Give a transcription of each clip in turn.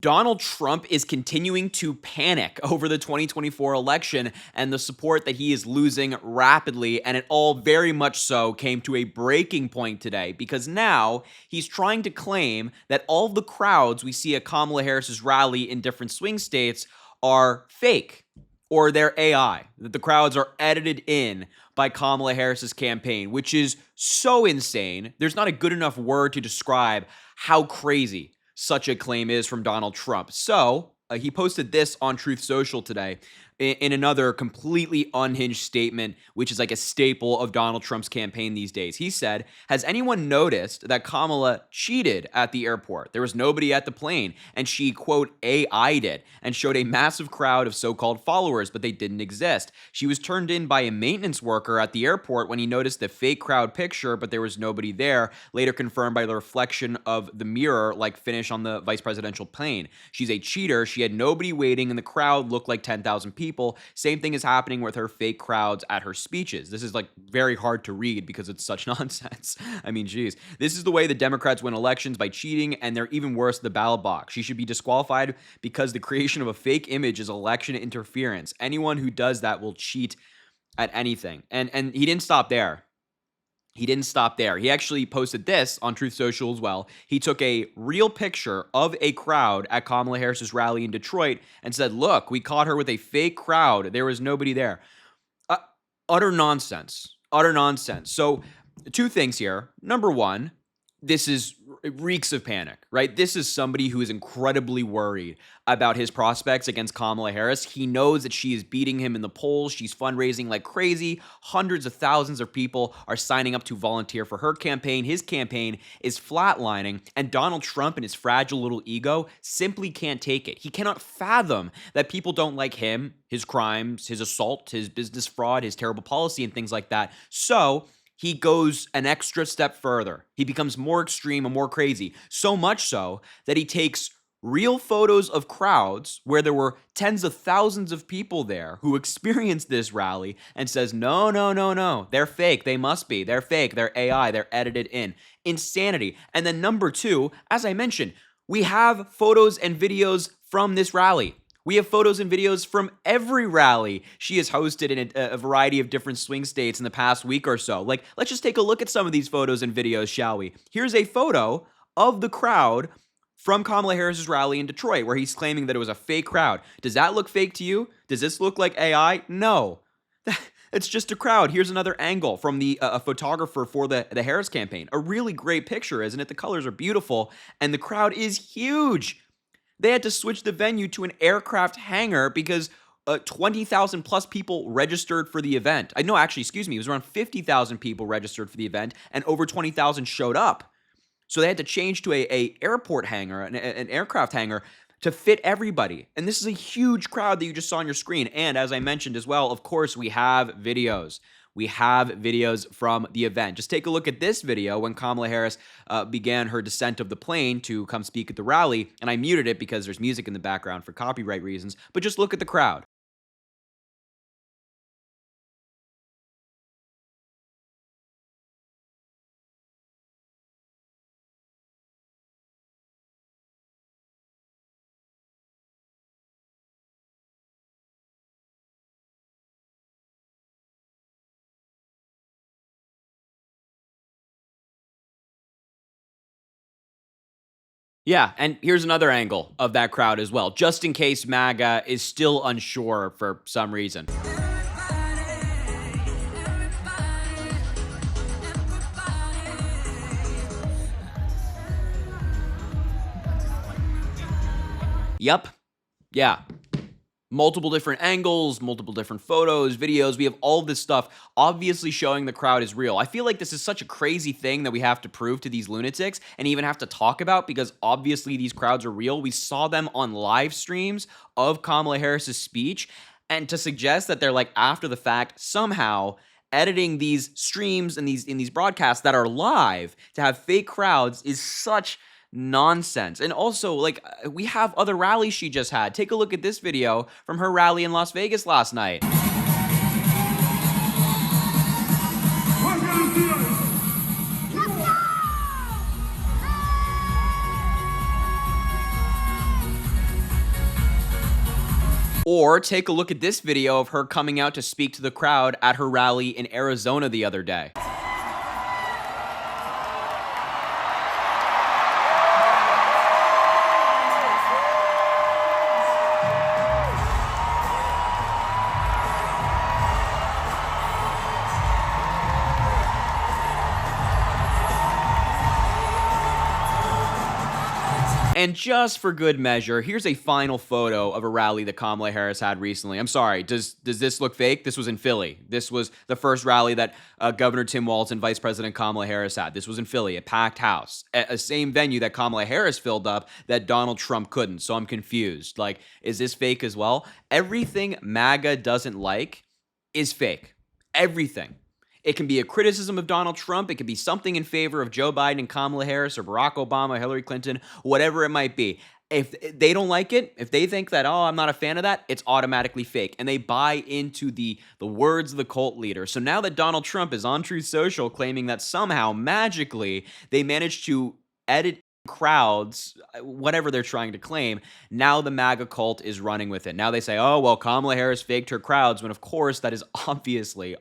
Donald Trump is continuing to panic over the 2024 election and the support that he is losing rapidly, and it all very much so came to a breaking point today because now he's trying to claim that all of the crowds we see at Kamala Harris's rally in different swing states are fake or they're AI, that the crowds are edited in by Kamala Harris's campaign, which is so insane. There's not a good enough word to describe how crazy such a claim is from Donald Trump. So he posted this on Truth Social today in another completely unhinged statement, which is like a staple of Donald Trump's campaign these days. He said, "Has anyone noticed that Kamala cheated at the airport? There was nobody at the plane, and she, quote, AI'd it and showed a massive crowd of so-called followers, but they didn't exist. She was turned in by a maintenance worker at the airport when he noticed the fake crowd picture, but there was nobody there, later confirmed by the reflection of the mirror-like finish on the vice presidential plane. She's a cheater. She had nobody waiting, and the crowd looked like 10,000 people. Same thing is happening with her fake crowds at her speeches." This is like very hard to read because it's such nonsense. I mean, geez. "This is the way the Democrats win elections, by cheating, and they're even worse, the ballot box. She should be disqualified because the creation of a fake image is election interference. Anyone who does that will cheat at anything." And he didn't stop there. He didn't stop there. He actually posted this on Truth Social as well. He took a real picture of a crowd at Kamala Harris's rally in Detroit and said, "Look, we caught her with a fake crowd. There was nobody there." Utter nonsense. Utter nonsense. So, two things here. Number one, it reeks of panic, right? This is somebody who is incredibly worried about his prospects against Kamala Harris. He knows that she is beating him in the polls. She's fundraising like crazy. Hundreds of thousands of people are signing up to volunteer for her campaign. His campaign is flatlining, and Donald Trump and his fragile little ego simply can't take it. He cannot fathom that people don't like him, his crimes, his assault, his business fraud, his terrible policy, and things like that. So he goes an extra step further. He becomes more extreme and more crazy, so much so that he takes real photos of crowds where there were tens of thousands of people there who experienced this rally and says, no, no, no, no, they're fake. They must be. They're fake. They're AI. They're edited in. Insanity. And then number two, as I mentioned, we have photos and videos from this rally. We have photos and videos from every rally she has hosted in a variety of different swing states in the past week or so. Like, let's just take a look at some of these photos and videos, shall we? Here's a photo of the crowd from Kamala Harris's rally in Detroit, where he's claiming that it was a fake crowd. Does that look fake to you? Does this look like AI? No. It's just a crowd. Here's another angle from a photographer for the Harris campaign. A really great picture, isn't it? The colors are beautiful, and the crowd is huge. They had to switch the venue to an aircraft hangar because 20,000 plus people registered for the event. It was around 50,000 people registered for the event, and over 20,000 showed up. So they had to change to a airport hangar, an aircraft hangar, to fit everybody. And this is a huge crowd that you just saw on your screen. And as I mentioned as well, of course, we have videos. We have videos from the event. Just take a look at this video when Kamala Harris began her descent of the plane to come speak at the rally. And I muted it because there's music in the background for copyright reasons. But just look at the crowd. Yeah, and here's another angle of that crowd as well, just in case MAGA is still unsure for some reason. Yep. Yeah. Multiple different angles, multiple different photos, videos. We have all this stuff obviously showing the crowd is real. I feel like this is such a crazy thing that we have to prove to these lunatics and even have to talk about because obviously these crowds are real. We saw them on live streams of Kamala Harris's speech, and to suggest that they're like after the fact somehow editing these streams and these broadcasts that are live to have fake crowds is such nonsense. And also, like, we have other rallies she just had. Take a look at this video from her rally in Las Vegas last night. Or take a look at this video of her coming out to speak to the crowd at her rally in Arizona the other day. And just for good measure, here's a final photo of a rally that Kamala Harris had recently. I'm sorry, does this look fake? This was in Philly. This was the first rally that Governor Tim Walz and Vice President Kamala Harris had. This was in Philly, a packed house, a same venue that Kamala Harris filled up that Donald Trump couldn't. So I'm confused. Like, is this fake as well? Everything MAGA doesn't like is fake. Everything. It can be a criticism of Donald Trump. It could be something in favor of Joe Biden and Kamala Harris or Barack Obama, Hillary Clinton, whatever it might be. If they don't like it, if they think that, oh, I'm not a fan of that, it's automatically fake. And they buy into the words of the cult leader. So now that Donald Trump is on Truth Social claiming that somehow, magically, they managed to edit crowds, whatever they're trying to claim, now the MAGA cult is running with it. Now they say, oh, well, Kamala Harris faked her crowds, when of course that is obviously,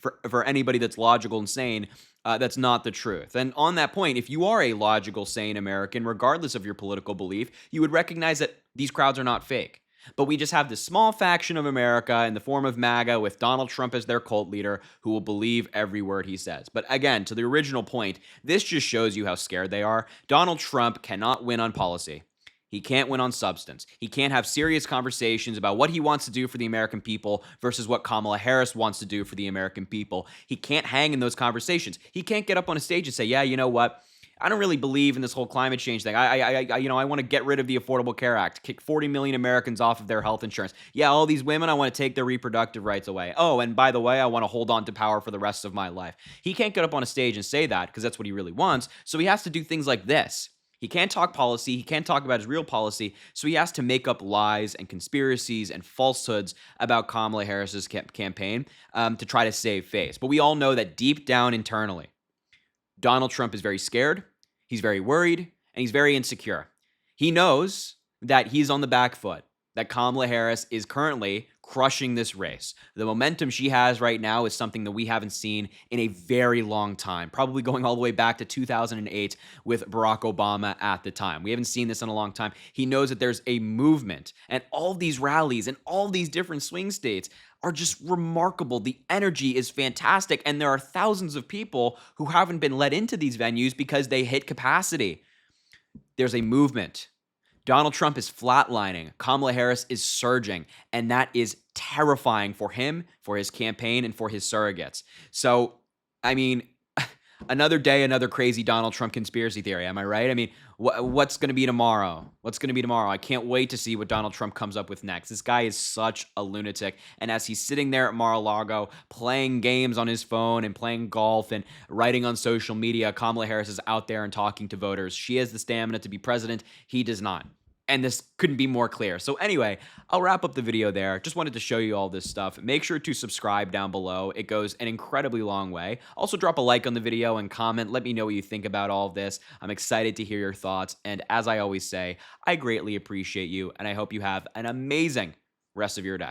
for anybody that's logical and sane, that's not the truth. And on that point, if you are a logical, sane American, regardless of your political belief, you would recognize that these crowds are not fake. But we just have this small faction of America in the form of MAGA with Donald Trump as their cult leader who will believe every word he says. But again, to the original point, this just shows you how scared they are. Donald Trump cannot win on policy. He can't win on substance. He can't have serious conversations about what he wants to do for the American people versus what Kamala Harris wants to do for the American people. He can't hang in those conversations. He can't get up on a stage and say, yeah, you know what? I don't really believe in this whole climate change thing. I want to get rid of the Affordable Care Act, kick 40 million Americans off of their health insurance. Yeah, all these women, I want to take their reproductive rights away. Oh, and by the way, I want to hold on to power for the rest of my life. He can't get up on a stage and say that because that's what he really wants. So he has to do things like this. He can't talk policy. He can't talk about his real policy. So he has to make up lies and conspiracies and falsehoods about Kamala Harris's campaign to try to save face. But we all know that deep down internally, Donald Trump is very scared, he's very worried, and he's very insecure. He knows that he's on the back foot, that Kamala Harris is currently crushing this race. The momentum she has right now is something that we haven't seen in a very long time, probably going all the way back to 2008 with Barack Obama at the time. We haven't seen this in a long time. He knows that there's a movement, and all these rallies and all these different swing states are just remarkable. The energy is fantastic, and there are thousands of people who haven't been let into these venues because they hit capacity. There's a movement. Donald Trump is flatlining. Kamala Harris is surging, and that is terrifying for him, for his campaign, and for his surrogates. So, I mean, another day, another crazy Donald Trump conspiracy theory. Am I right? I mean, what's going to be tomorrow? What's going to be tomorrow? I can't wait to see what Donald Trump comes up with next. This guy is such a lunatic. And as he's sitting there at Mar-a-Lago playing games on his phone and playing golf and writing on social media, Kamala Harris is out there and talking to voters. She has the stamina to be president. He does not. And this couldn't be more clear. So anyway, I'll wrap up the video there. Just wanted to show you all this stuff. Make sure to subscribe down below. It goes an incredibly long way. Also drop a like on the video and comment. Let me know what you think about all of this. I'm excited to hear your thoughts. And as I always say, I greatly appreciate you. And I hope you have an amazing rest of your day.